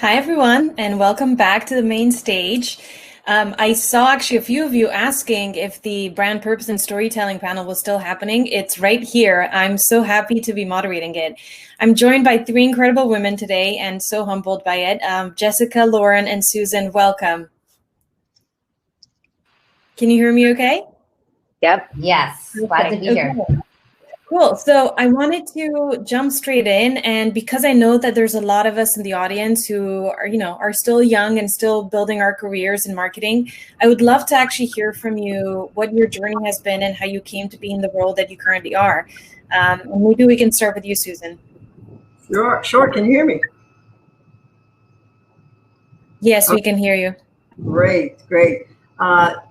Hi, everyone, and welcome back to the main stage. I saw actually a few of you asking if the brand purpose and storytelling panel was still happening. It's right here. I'm so happy to be moderating it. I'm joined by three incredible women today and so humbled by it. Jessica, Lauren, and Susan, welcome. Can you hear me okay? Yep. Yes, glad to be here. Cool. So I wanted to jump straight in, and because I know that there's a lot of us in the audience who are still young and still building our careers in marketing, I would love to actually hear from you what your journey has been and how you came to be in the role that you currently are. And maybe we can start with you, Susan. Sure. Can you hear me? Yes, we can hear you. Great.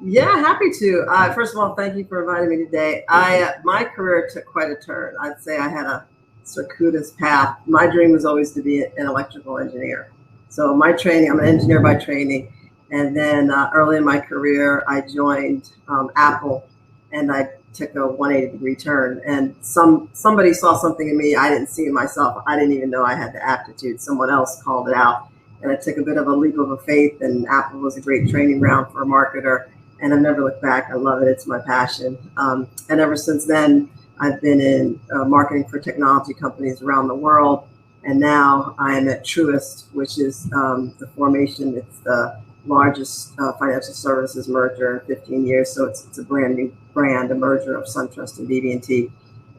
Yeah, happy to. First of all, thank you for inviting me today. My career took quite a turn. I'd say I had a circuitous path. My dream was always to be an electrical engineer. So my training, I'm an engineer by training. And then early in my career, I joined Apple, and I took a 180-degree turn. And somebody saw something in me I didn't see in myself. I didn't even know I had the aptitude. Someone else called it out. And I took a bit of a leap of faith, and Apple was a great training ground for a marketer. And I've never looked back. I love it. It's my passion. And ever since then, I've been in marketing for technology companies around the world. And now I am at Truist, which is the formation. It's the largest financial services merger in 15 years. So it's a brand new brand, a merger of SunTrust and BB&T.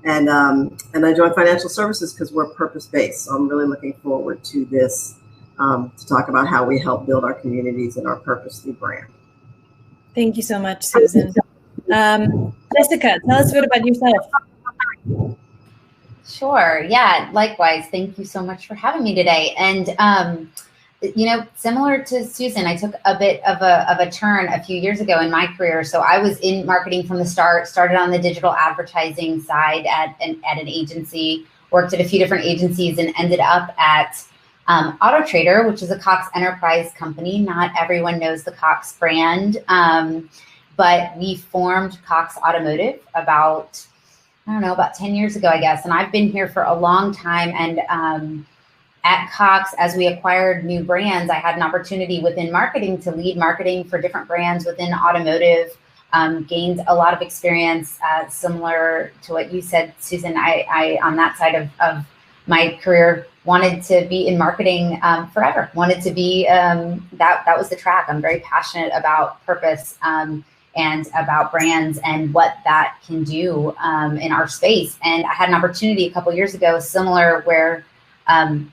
And I joined financial services because we're purpose-based. So I'm really looking forward to this. To talk about how we help build our communities and our purpose through brand. Thank you so much, Susan. Jessica, tell us a bit about yourself. Sure. Yeah, likewise. Thank you so much for having me today. And, similar to Susan, I took a bit of a turn a few years ago in my career. So I was in marketing from the start, started on the digital advertising side at an agency, worked at a few different agencies, and ended up at Autotrader, which is a Cox Enterprise company. Not everyone knows the Cox brand, but we formed Cox Automotive about 10 years ago, I guess. And I've been here for a long time. And at Cox, as we acquired new brands, I had an opportunity within marketing to lead marketing for different brands within automotive. Gained a lot of experience, similar to what you said, Susan. I on that side of my career, wanted to be in marketing forever. Wanted to be, that was the track. I'm very passionate about purpose and about brands and what that can do in our space. And I had an opportunity a couple years ago, similar, where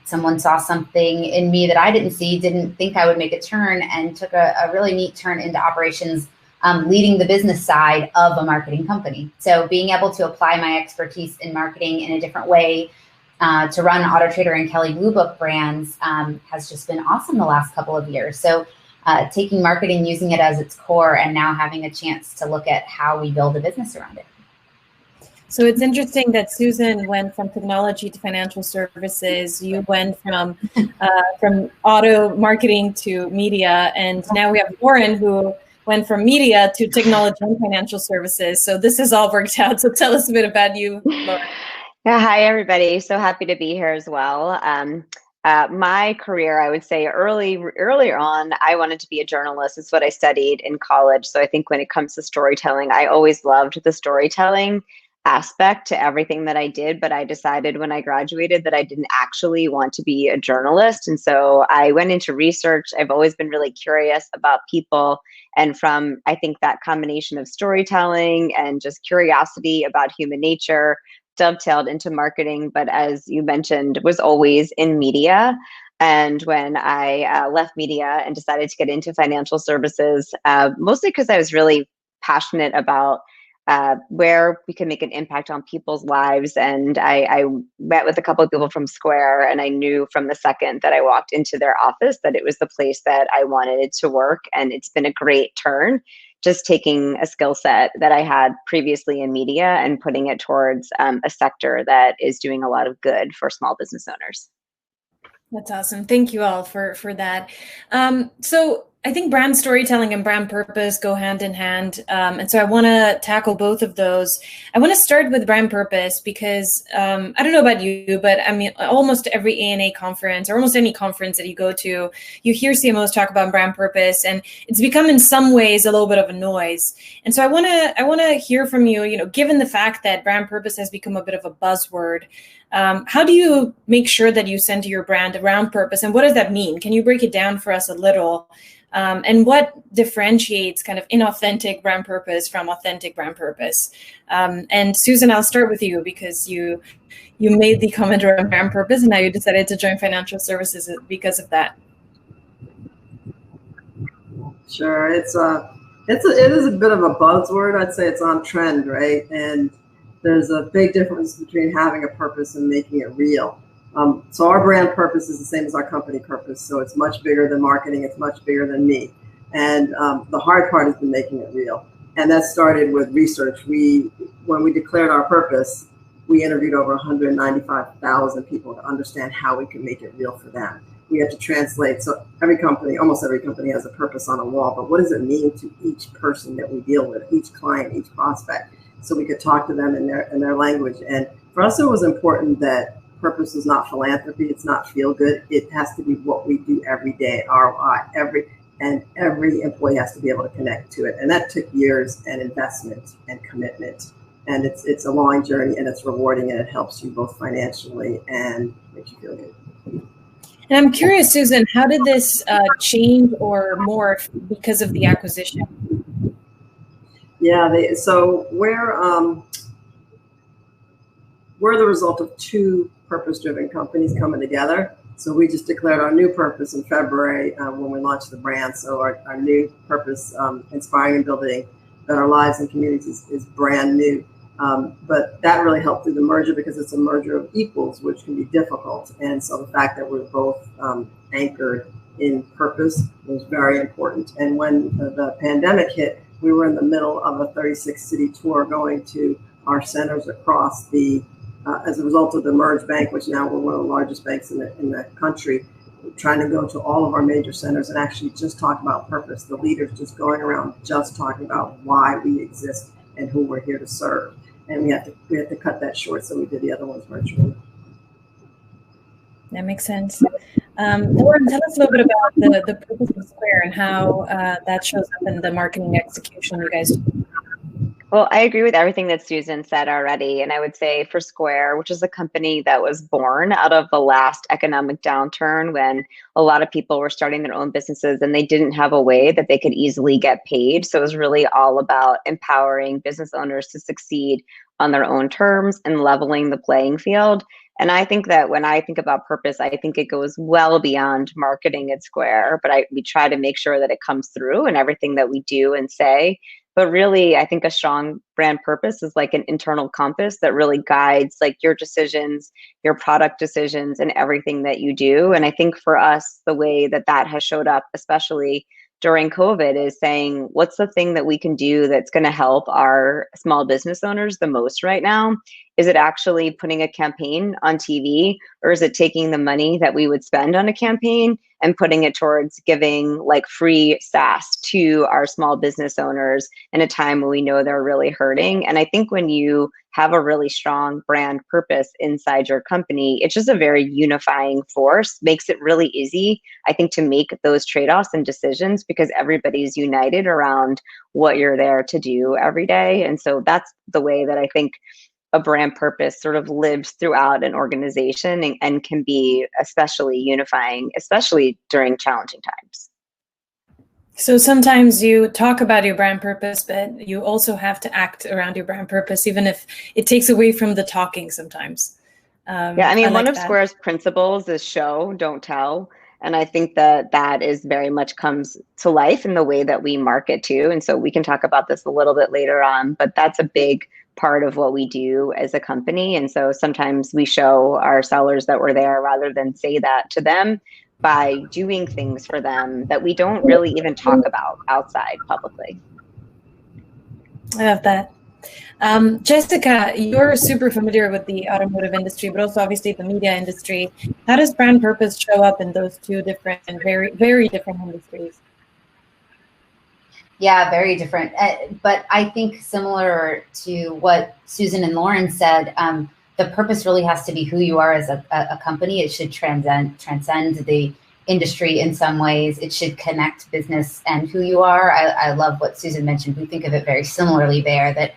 someone saw something in me that I didn't see, didn't think I would make a turn, and took a really neat turn into operations, leading the business side of a marketing company. So being able to apply my expertise in marketing in a different way to run Autotrader and Kelley Blue Book brands has just been awesome the last couple of years. So taking marketing, using it as its core, and now having a chance to look at how we build a business around it. So it's interesting that Susan went from technology to financial services. You went from auto marketing to media, and now we have Lauren, who went from media to technology and financial services. So this has all worked out. So tell us a bit about you, Lauren. Yeah, hi, everybody. So happy to be here as well. My career, I would say earlier on, I wanted to be a journalist. It's what I studied in college. So I think when it comes to storytelling, I always loved the storytelling aspect to everything that I did. But I decided when I graduated that I didn't actually want to be a journalist. And so I went into research. I've always been really curious about people. And from, I think, that combination of storytelling and just curiosity about human nature dovetailed into marketing, but as you mentioned, was always in media. And when I left media and decided to get into financial services, mostly because I was really passionate about where we can make an impact on people's lives. And I met with a couple of people from Square, and I knew from the second that I walked into their office that it was the place that I wanted to work. And it's been a great turn, just taking a skill set that I had previously in media and putting it towards a sector that is doing a lot of good for small business owners. That's awesome. Thank you all for that. So I think brand storytelling and brand purpose go hand in hand. And so I want to tackle both of those. I want to start with brand purpose because I don't know about you, but I mean, almost every ANA conference or almost any conference that you go to, you hear CMOs talk about brand purpose, and it's become in some ways a little bit of a noise. And so I want to hear from you, given the fact that brand purpose has become a bit of a buzzword, how do you make sure that you center your brand around purpose, and what does that mean? Can you break it down for us a little? And what differentiates kind of inauthentic brand purpose from authentic brand purpose? And Susan, I'll start with you because you made the comment around brand purpose, and now you decided to join financial services because of that. Sure, it is a bit of a buzzword. I'd say it's on trend, right? And there's a big difference between having a purpose and making it real. So our brand purpose is the same as our company purpose. So it's much bigger than marketing. It's much bigger than me. And the hard part has been making it real. And that started with research. When we declared our purpose, we interviewed over 195,000 people to understand how we could make it real for them. We have to translate. So almost every company has a purpose on a wall, but what does it mean to each person that we deal with, each client, each prospect? So we could talk to them in their language. And for us, it was important that purpose is not philanthropy. It's not feel good. It has to be what we do every day. ROI. Every employee has to be able to connect to it. And that took years and investment and commitment. And it's a long journey, and it's rewarding, and it helps you both financially and makes you feel good. And I'm curious, Susan, how did this change or morph because of the acquisition? Yeah, we're the result of two purpose-driven companies coming together. So we just declared our new purpose in February when we launched the brand. So our new purpose, inspiring and building better lives and communities, is brand new. But that really helped through the merger because it's a merger of equals, which can be difficult. And so the fact that we're both anchored in purpose was very important. And when the pandemic hit, we were in the middle of a 36-city tour going to our centers across as a result of the merged bank, which now we're one of the largest banks in the country, trying to go to all of our major centers and actually just talk about purpose. The leaders just going around just talking about why we exist and who we're here to serve. And we had to cut that short, so we did the other ones virtually. That makes sense. Lauren, tell us a little bit about the purpose of Square and how that shows up in the marketing execution you guys do. Well, I agree with everything that Susan said already. And I would say for Square, which is a company that was born out of the last economic downturn when a lot of people were starting their own businesses and they didn't have a way that they could easily get paid. So it was really all about empowering business owners to succeed on their own terms and leveling the playing field. And I think that when I think about purpose, I think it goes well beyond marketing at Square, but we try to make sure that it comes through in everything that we do and say. But really, I think a strong brand purpose is like an internal compass that really guides like your decisions, your product decisions, and everything that you do. And I think for us, the way that has showed up, especially during COVID, is saying, what's the thing that we can do that's going to help our small business owners the most right now? Is it actually putting a campaign on TV, or is it taking the money that we would spend on a campaign and putting it towards giving like free SaaS to our small business owners in a time when we know they're really hurting? And I think when you have a really strong brand purpose inside your company, it's just a very unifying force, makes it really easy, I think, to make those trade-offs and decisions because everybody's united around what you're there to do every day. And so that's the way that I think a brand purpose sort of lives throughout an organization and can be especially unifying, especially during challenging times. So sometimes you talk about your brand purpose, but you also have to act around your brand purpose, even if it takes away from the talking sometimes. Yeah, I mean, one of Square's principles is show, don't tell. And I think that is very much comes to life in the way that we market too. And so we can talk about this a little bit later on, but that's a big part of what we do as a company. And so sometimes we show our sellers that we're there rather than say that to them by doing things for them that we don't really even talk about outside publicly. I love that. Jessica, you're super familiar with the automotive industry, but also obviously the media industry. How does brand purpose show up in those two different and very, very different industries? Yeah, very different. But I think similar to what Susan and Lauren said, the purpose really has to be who you are as a company. It should transcend the industry in some ways. It should connect business and who you are. I love what Susan mentioned. We think of it very similarly there, that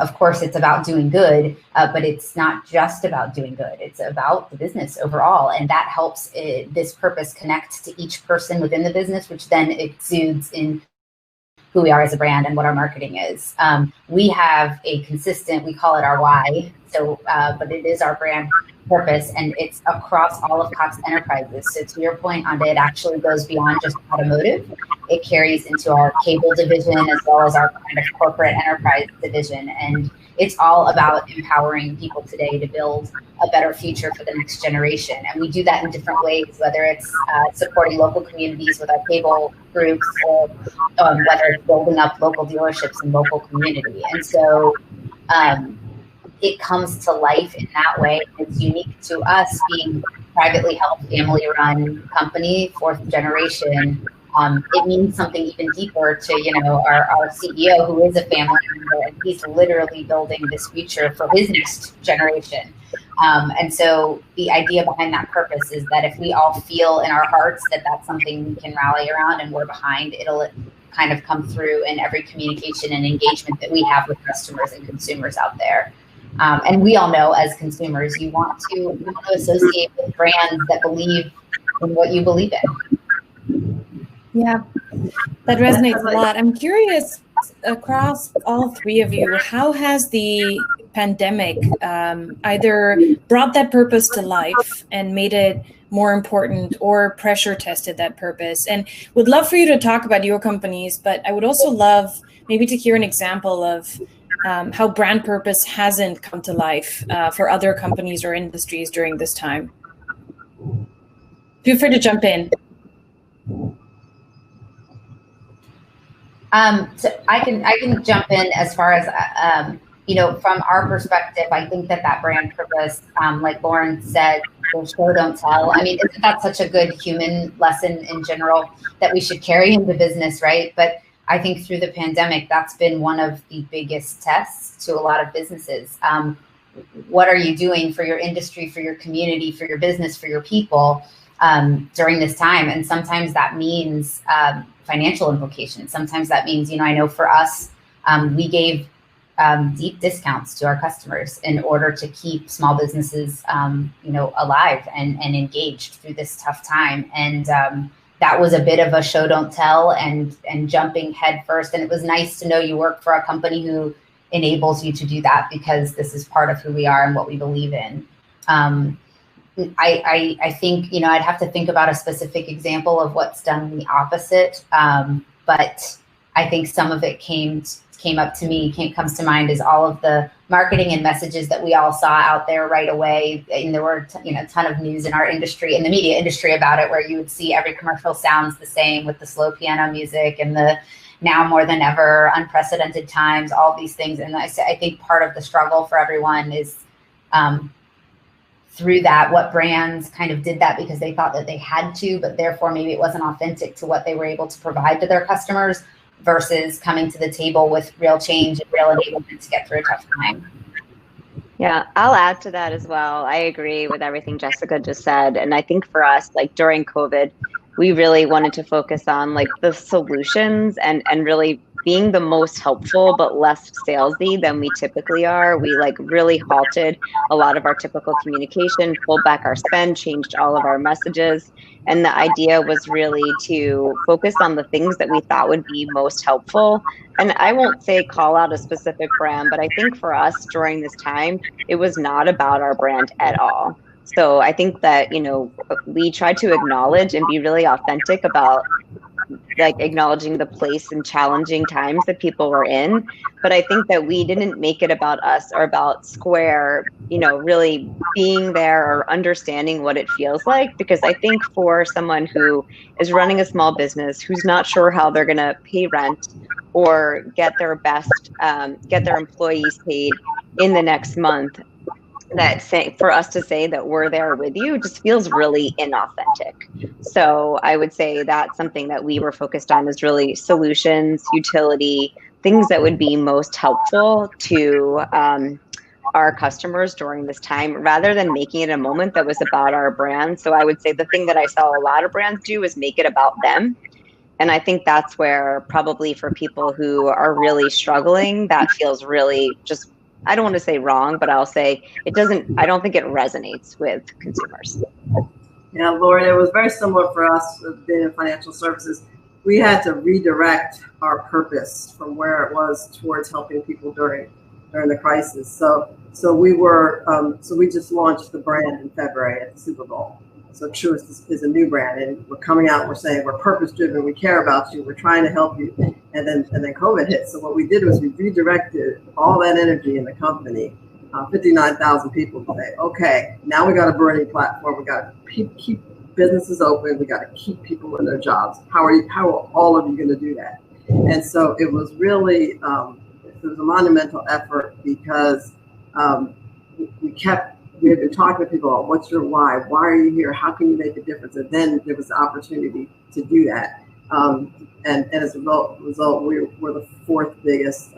of course it's about doing good, but it's not just about doing good. It's about the business overall. And that helps this purpose connect to each person within the business, which then exudes in who we are as a brand and what our marketing is. We have a consistent, we call it our why. So, but it is our brand purpose, and it's across all of Cox Enterprises. So to your point, Anda, it actually goes beyond just automotive. It carries into our cable division as well as our kind of corporate enterprise division. And it's all about empowering people today to build a better future for the next generation. And we do that in different ways, whether it's supporting local communities with our cable groups, or whether it's building up local dealerships in local community. And so it comes to life in that way. It's unique to us being privately held, family-run company, fourth generation. It means something even deeper to, our CEO, who is a family member, and he's literally building this future for his next generation. And so the idea behind that purpose is that if we all feel in our hearts that that's something we can rally around and we're behind, it'll kind of come through in every communication and engagement that we have with customers and consumers out there. And we all know as consumers, you want to associate with brands that believe in what you believe in. Yeah, that resonates a lot. I'm curious, across all three of you, how has the pandemic either brought that purpose to life and made it more important, or pressure tested that purpose? And would love for you to talk about your companies, but I would also love maybe to hear an example of how brand purpose hasn't come to life for other companies or industries during this time. Feel free to jump in. So I can jump in as far as, from our perspective, I think that brand purpose, like Lauren said, show don't tell. I mean, isn't that such a good human lesson in general that we should carry into business, right? But I think through the pandemic, that's been one of the biggest tests to a lot of businesses. What are you doing for your industry, for your community, for your business, for your people during this time? And sometimes that means financial implications. Sometimes that means, I know for us, we gave deep discounts to our customers in order to keep small businesses, alive and engaged through this tough time. And that was a bit of a show don't tell and jumping head first. And it was nice to know you work for a company who enables you to do that, because this is part of who we are and what we believe in. I think, I'd have to think about a specific example of what's done the opposite. But I think some of it comes to mind is all of the marketing and messages that we all saw out there right away. And there were, a ton of news in our industry, in the media industry, about it, where you would see every commercial sounds the same, with the slow piano music and the now more than ever, unprecedented times, all these things. And I think part of the struggle for everyone is through that, what brands kind of did that because they thought that they had to, but therefore maybe it wasn't authentic to what they were able to provide to their customers, versus coming to the table with real change and real enablement to get through a tough time. Yeah, I'll add to that as well. I agree with everything Jessica just said. And I think for us, like during COVID, we really wanted to focus on like the solutions and really being the most helpful, but less salesy than we typically are. We like really halted a lot of our typical communication, pulled back our spend, changed all of our messages. And the idea was really to focus on the things that we thought would be most helpful. And I won't say call out a specific brand, but I think for us during this time, it was not about our brand at all. So I think that, we tried to acknowledge and be really authentic about like acknowledging the place and challenging times that people were in. But I think that we didn't make it about us or about Square, really being there or understanding what it feels like. Because I think for someone who is running a small business, who's not sure how they're going to pay rent or get their employees paid in the next month, for us to say that we're there with you just feels really inauthentic. So I would say that's something that we were focused on, is really solutions, utility, things that would be most helpful to our customers during this time, rather than making it a moment that was about our brand. So I would say the thing that I saw a lot of brands do is make it about them. And I think that's where probably for people who are really struggling, that feels really just, I don't want to say wrong, but I'll say I don't think it resonates with consumers. Yeah, Lauren, it was very similar for us being in financial services. We had to redirect our purpose from where it was towards helping people during the crisis. So we just launched the brand in February at the Super Bowl. So Truist is a new brand, and we're coming out and we're saying we're purpose driven, we care about you, we're trying to help you. And then COVID hit. So what we did was we redirected all that energy in the company. 59,000 people say, okay, now we got a burning platform. We got to keep businesses open. We got to keep people in their jobs. How are all of you going to do that? And so it was really, it was a monumental effort, because we had been talking to people about what's your why? Why are you here? How can you make a difference? And then there was the opportunity to do that. And as a result, we're the fourth biggest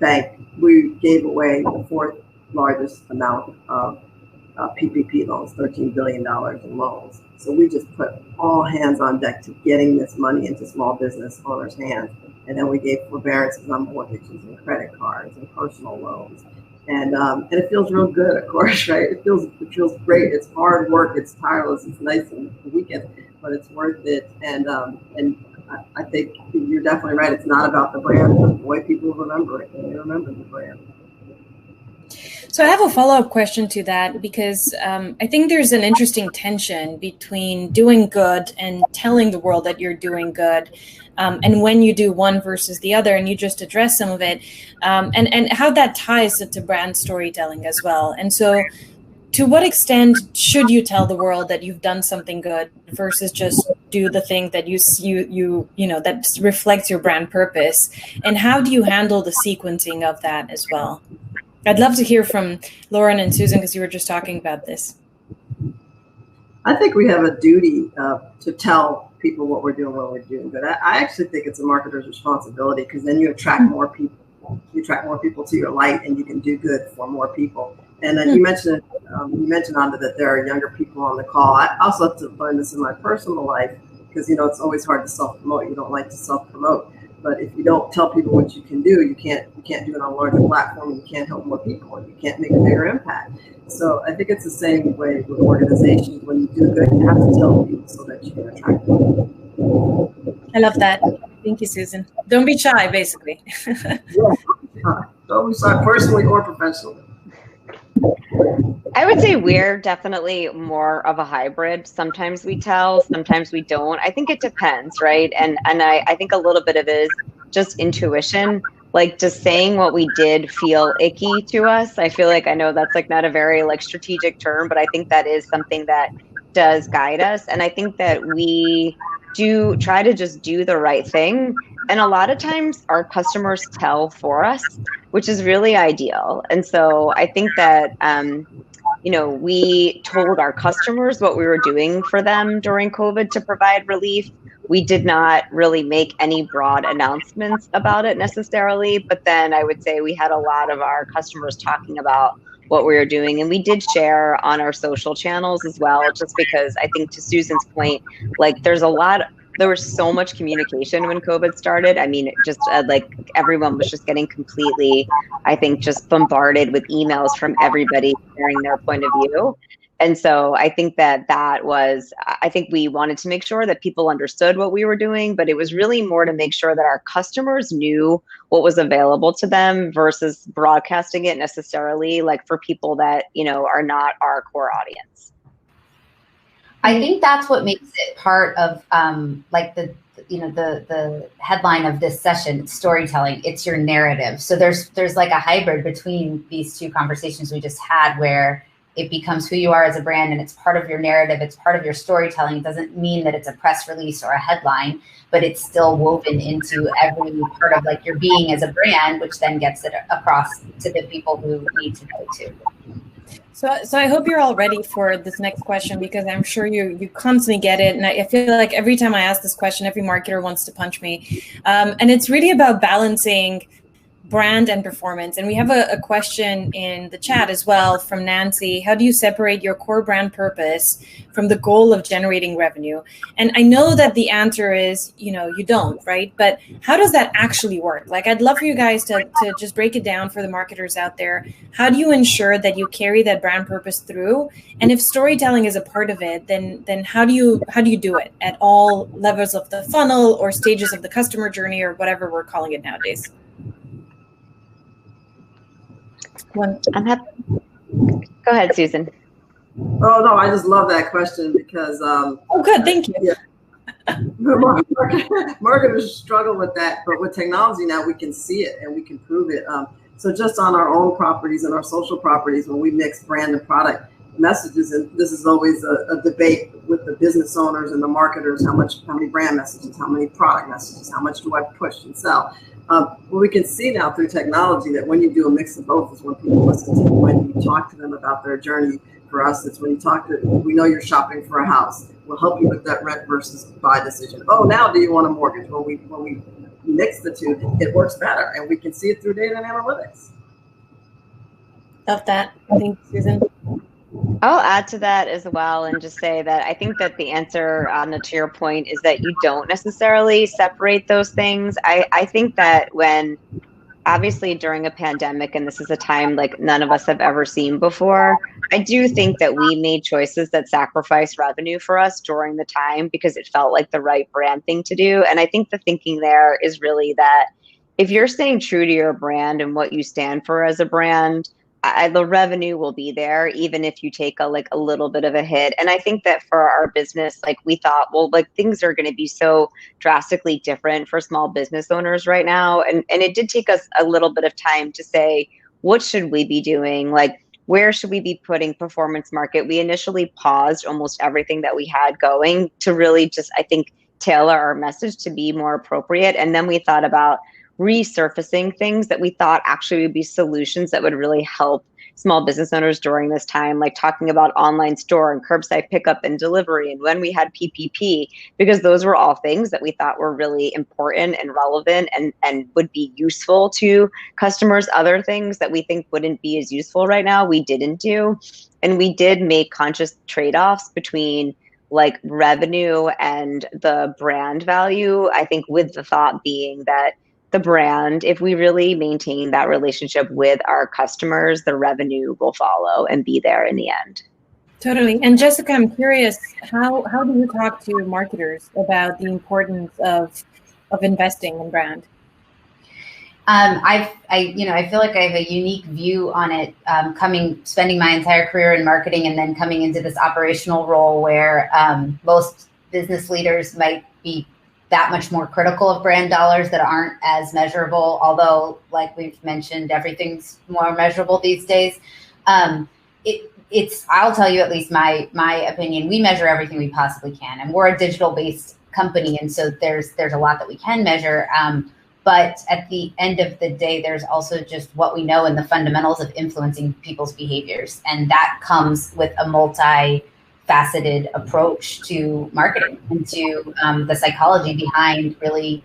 bank. We gave away the fourth largest amount of PPP loans, $13 billion in loans. So we just put all hands on deck to getting this money into small business owners' hands. And then we gave forbearances on mortgages and credit cards and personal loans. And it feels real good, of course, right? It feels great. It's hard work. It's tireless. It's nice on the weekend, but it's worth it. And I think you're definitely right. It's not about the brand, but the way people remember it, and they remember the brand. So I have a follow-up question to that, because I think there's an interesting tension between doing good and telling the world that you're doing good, and when you do one versus the other, and you just addressed some of it, and how that ties to brand storytelling as well. And so, to what extent should you tell the world that you've done something good versus just do the thing that you know that reflects your brand purpose? And how do you handle the sequencing of that as well? I'd love to hear from Lauren and Susan, because you were just talking about this. I think we have a duty to tell people what we're doing when we're doing good. I actually think it's a marketer's responsibility, because then you attract more people. You attract more people to your light, and you can do good for more people. And then you mentioned Anda, that there are younger people on the call. I also have to learn this in my personal life, because it's always hard to self-promote. You don't like to self-promote. But if you don't tell people what you can do, you can't do it on a larger platform, and you can't help more people, and you can't make a bigger impact. So I think it's the same way with organizations. When you do good, you have to tell people so that you can attract people. I love that. Thank you, Susan. Don't be shy, basically. Don't be shy, personally or professionally. I would say we're definitely more of a hybrid. Sometimes we tell, sometimes we don't. I think it depends, right? And I think a little bit of it is just intuition. Like, just saying what we did feel icky to us. I feel like, I know that's like not a very like strategic term, but I think that is something that does guide us. And I think that we do try to just do the right thing. And a lot of times our customers tell for us, which is really ideal. And so I think that, we told our customers what we were doing for them during COVID to provide relief. We did not really make any broad announcements about it necessarily, but then I would say we had a lot of our customers talking about what we were doing, and we did share on our social channels as well, just because I think, to Susan's point, like there was so much communication when COVID started. I mean, just like everyone was just getting completely, I think, just bombarded with emails from everybody sharing their point of view. And so I think I think we wanted to make sure that people understood what we were doing, but it was really more to make sure that our customers knew what was available to them versus broadcasting it necessarily, like for people that, are not our core audience. I think that's what makes it part of like the headline of this session, storytelling. It's your narrative. So there's like a hybrid between these two conversations we just had, where it becomes who you are as a brand, and it's part of your narrative. It's part of your storytelling. It doesn't mean that it's a press release or a headline, but it's still woven into every part of like your being as a brand, which then gets it across to the people who need to know too. So I hope you're all ready for this next question, because I'm sure you constantly get it. And I feel like every time I ask this question, every marketer wants to punch me. And it's really about balancing brand and performance. And we have a question in the chat as well from Nancy. How do you separate your core brand purpose from the goal of generating revenue? And I know that the answer is, you don't, right? But how does that actually work? Like, I'd love for you guys to just break it down for the marketers out there. How do you ensure that you carry that brand purpose through? And if storytelling is a part of it, then how do you do it at all levels of the funnel or stages of the customer journey, or whatever we're calling it nowadays? I'm happy. Go ahead, Susan. Oh, no, I just love that question because... oh, good. Thank you. Yeah. Marketers struggle with that, but with technology now, we can see it and we can prove it. So just on our own properties and our social properties, when we mix brand and product messages, and this is always a debate with the business owners and the marketers, how many brand messages, how many product messages, how much do I push and sell? Well, we can see now through technology that when you do a mix of both is when people listen to you, when you talk to them about their journey. For us, it's when you talk to, we know you're shopping for a house. We'll help you with that rent versus buy decision. Oh, now do you want a mortgage? When we mix the two, it works better, and we can see it through data and analytics. Love that. Thank you, Susan. I'll add to that as well and just say that I think that the answer, Anna, to your point, is that you don't necessarily separate those things. I think that when, obviously during a pandemic, and this is a time like none of us have ever seen before, I do think that we made choices that sacrificed revenue for us during the time because it felt like the right brand thing to do. And I think the thinking there is really that if you're staying true to your brand and what you stand for as a brand, the revenue will be there, even if you take a little bit of a hit. And I think that for our business, like we thought, well, like things are going to be so drastically different for small business owners right now. And it did take us a little bit of time to say, what should we be doing? Like, where should we be putting performance market? We initially paused almost everything that we had going to really just, I think, tailor our message to be more appropriate. And then we thought about resurfacing things that we thought actually would be solutions that would really help small business owners during this time, like talking about online store and curbside pickup and delivery, and when we had PPP, because those were all things that we thought were really important and relevant and would be useful to customers. Other things that we think wouldn't be as useful right now, we didn't do. And we did make conscious trade-offs between like revenue and the brand value, I think, with the thought being that the brand, if we really maintain that relationship with our customers, the revenue will follow and be there in the end. Totally. And Jessica, I'm curious, how do you talk to marketers about the importance of investing in brand? I feel like I have a unique view on it, spending my entire career in marketing and then coming into this operational role where most business leaders might be that much more critical of brand dollars that aren't as measurable. Although, like we've mentioned, everything's more measurable these days. I'll tell you at least my opinion. We measure everything we possibly can, and we're a digital-based company, and so there's a lot that we can measure. But at the end of the day, there's also just what we know and the fundamentals of influencing people's behaviors, and that comes with a multi-faceted approach to marketing and to the psychology behind really,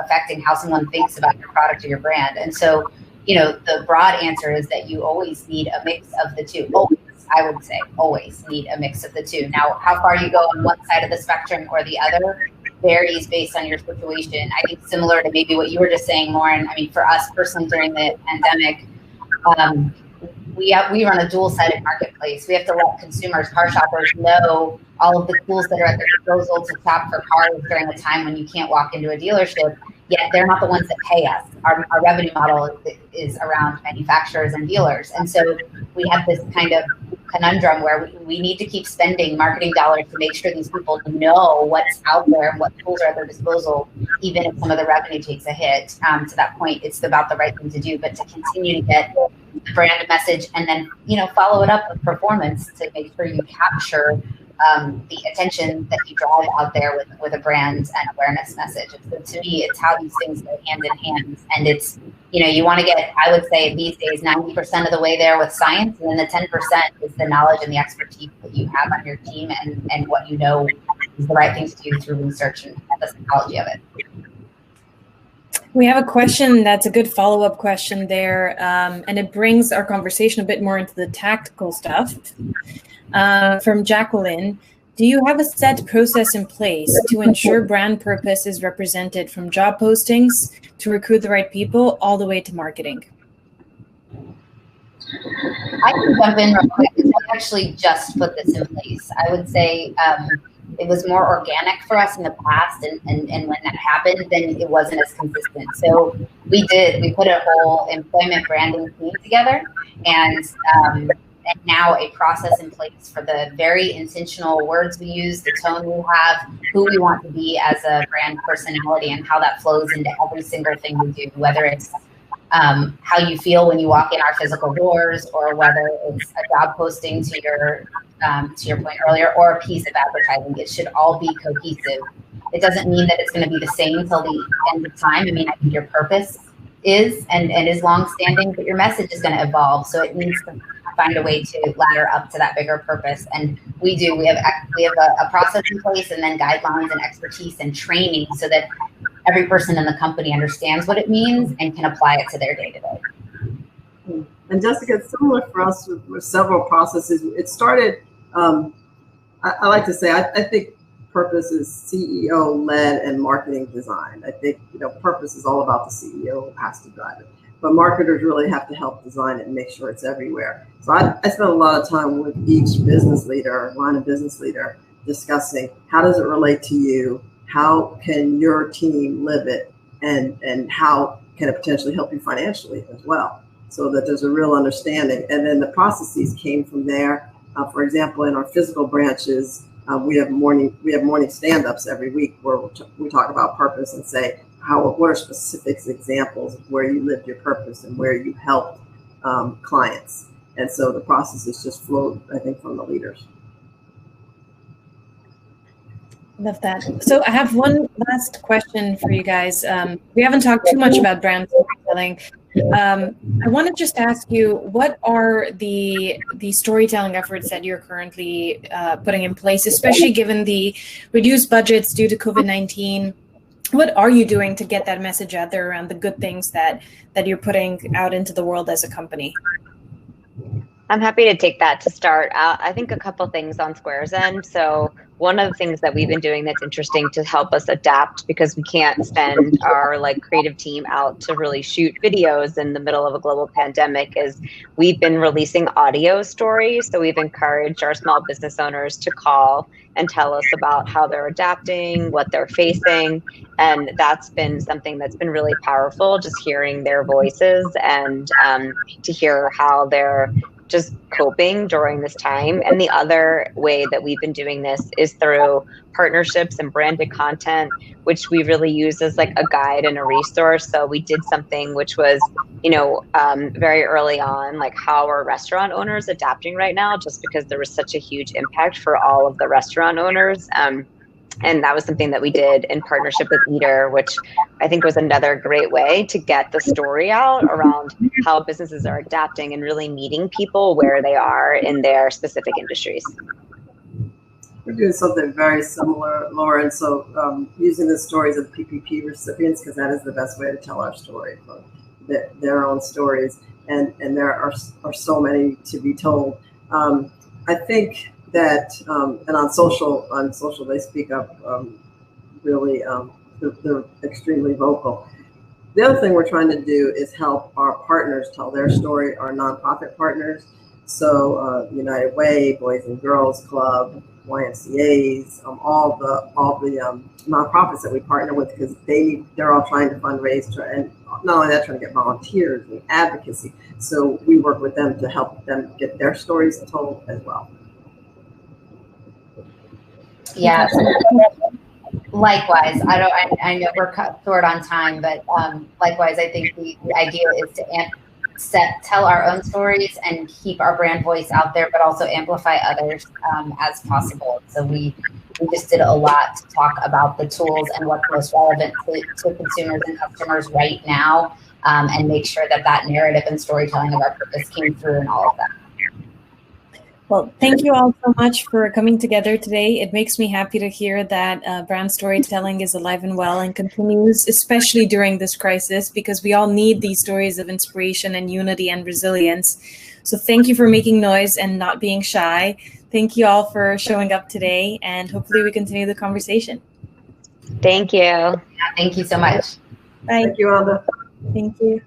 affecting how someone thinks about your product or your brand. And so, the broad answer is that you always need a mix of the two. Always, I would say, always need a mix of the two. Now, how far you go on one side of the spectrum or the other varies based on your situation. I think similar to maybe what you were just saying, Lauren. I mean, for us personally during the pandemic, we run a dual-sided marketplace. We have to let consumers, car shoppers, know all of the tools that are at their disposal to shop for cars during a time when you can't walk into a dealership, yet they're not the ones that pay us. Our revenue model is around manufacturers and dealers. And so we have this kind of conundrum where we need to keep spending marketing dollars to make sure these people know what's out there and what tools are at their disposal, even if some of the revenue takes a hit. To that point, it's about the right thing to do, but to continue to get the brand message, and then, follow it up with performance to make sure you capture the attention that you drive out there with a brand and awareness message. So to me, it's how these things go hand in hand. And it's, you want to get, I would say these days, 90% of the way there with science, and then the 10% is the knowledge and the expertise that you have on your team and what you know is the right thing to do through research and the psychology of it. We have a question that's a good follow-up question there, and it brings our conversation a bit more into the tactical stuff. From Jacqueline, do you have a set process in place to ensure brand purpose is represented from job postings to recruit the right people all the way to marketing? I can jump in real quick. I actually just put this in place. I would say it was more organic for us in the past, and when that happened, then it wasn't as consistent. So we put a whole employment branding team together, and now a process in place for the very intentional words we use, the tone we have, who we want to be as a brand personality, and how that flows into every single thing we do, whether it's how you feel when you walk in our physical doors, or whether it's a job posting to your point earlier, or a piece of advertising. It should all be cohesive. It doesn't mean that it's going to be the same until the end of time. I mean, I think your purpose is and is long-standing, but your message is going to evolve. So it needs to find a way to ladder up to that bigger purpose. And we have a process in place, and then guidelines and expertise and training, so that every person in the company understands what it means and can apply it to their day-to-day. And Jessica, it's similar for us with several processes. It started, I like to say, I think purpose is CEO led and marketing design. I think, purpose is all about the CEO who has to drive it, but marketers really have to help design it and make sure it's everywhere. So I spent a lot of time with each business leader, line of business leader, discussing how does it relate to you? How can your team live it? And how can it potentially help you financially as well? So that there's a real understanding. And then the processes came from there. For example, in our physical branches, we have morning stand-ups every week where we talk about purpose and say, what are specific examples of where you lived your purpose and where you helped clients. And so the processes just flowed, I think, from the leaders. Love that. So I have one last question for you guys. We haven't talked too much about brand storytelling. I want to just ask you, what are the storytelling efforts that you're currently putting in place, especially given the reduced budgets due to COVID-19? What are you doing to get that message out there around the good things that you're putting out into the world as a company? I'm happy to take that to start. I think a couple things on Square's end. So one of the things that we've been doing that's interesting to help us adapt, because we can't send our creative team out to really shoot videos in the middle of a global pandemic, is we've been releasing audio stories. So we've encouraged our small business owners to call and tell us about how they're adapting, what they're facing. And that's been something that's been really powerful, just hearing their voices and to hear how they're just coping during this time. And the other way that we've been doing this is through partnerships and branded content, which we really use as a guide and a resource. So we did something which was, very early on, how are restaurant owners adapting right now, just because there was such a huge impact for all of the restaurant owners. And that was something that we did in partnership with Leader, which I think was another great way to get the story out around how businesses are adapting and really meeting people where they are in their specific industries. We're doing something very similar, Lauren. So using the stories of PPP recipients, because that is the best way to tell our story, their own stories. And there are so many to be told. I think that, and on social they speak up really, they're extremely vocal. The other thing we're trying to do is help our partners tell their story, our nonprofit partners. So United Way, Boys and Girls Club, YMCAs, all the nonprofits that we partner with, because they're all trying to fundraise, and not only that, trying to get volunteers and advocacy. So we work with them to help them get their stories told as well. Yeah. Likewise, I know we're cut short on time, but likewise, I think the idea is to tell our own stories and keep our brand voice out there, but also amplify others as possible. So we just did a lot to talk about the tools and what's most relevant to consumers and customers right now, and make sure that narrative and storytelling of our purpose came through in all of that. Well, thank you all so much for coming together today. It makes me happy to hear that brand storytelling is alive and well and continues, especially during this crisis, because we all need these stories of inspiration and unity and resilience. So thank you for making noise and not being shy. Thank you all for showing up today, and hopefully we continue the conversation. Thank you. Yeah, thank you so much. Bye. Thank you, Anda. Thank you.